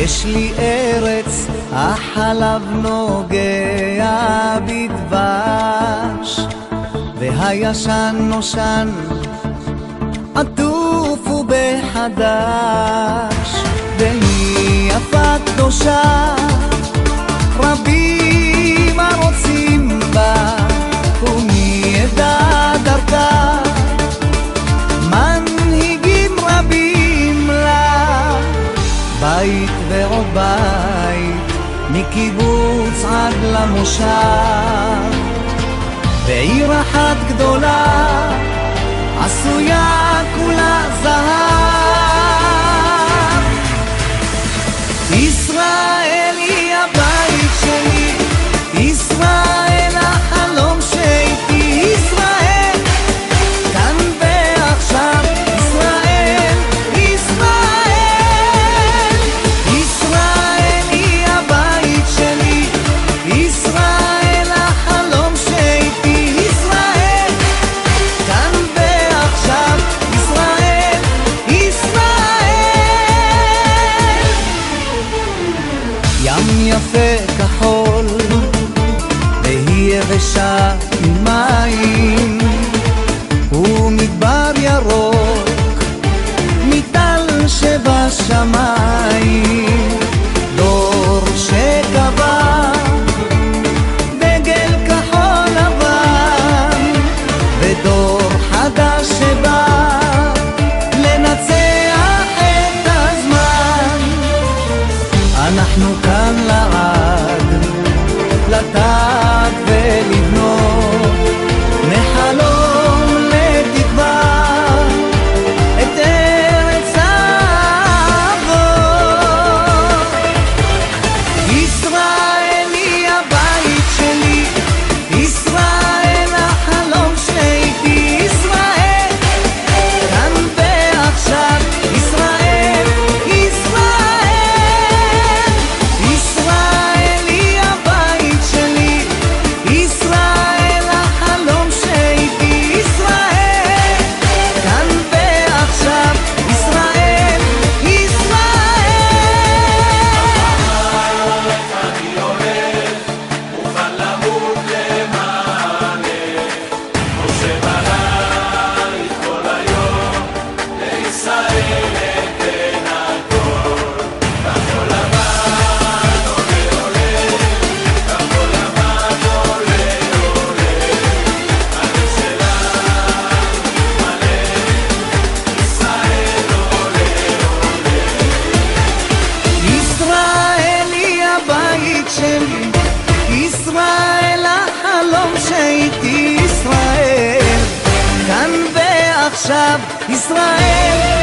יש לי ארץ, החלב נוגע בדבש, והישן נושן עטוף ובחדש, והיא יפה קדושה, רבים הרוצים בה, ומי ידע דרכה, מנהיגים רבים לה, בית ועוד בית, מקיבוץ עד למושב, בעיר אחת גדולה, עשויה כולה זהב. ישראל היא הבית שלי, ישראל החלום שאיתי, ישראל כאן ועכשיו, ישראל, ישראל, ישראל היא הבית שלי, ישראל החלום שאיתי, ישראל כאן ועכשיו, ישראל, ישראל. ים יפה כחול והיא יבשה עם מים, ומדבר ירוק מטל שבשמיים, דור שקבע דגל כחול לבן, ודור חדש שבא לנצח את הזמן. אנחנו כאן לעד, לטעת ולבנות, מחלום לתקווה את ארץ האבות. ישראל היא הבית שלי, ישראל החלום שאיתי, ישראל כאן ועכשיו, ישראל, ישראל, ישראל היא הבית שלי, ישראל החלום שאיתי, ישראל כאן ועכשיו, ישראל, ישראל. מוכן למות למענך, משה בלית כל היום, לישראל אתן הכל. כחול לבן עולה עולה, כחול לבן עולה עולה, הלב שלנו מלא, ישראל עולה עולה. ישראל היא הבית שלי, ישראל החלום שאיתי, ישראל כאן ועכשיו, ישראל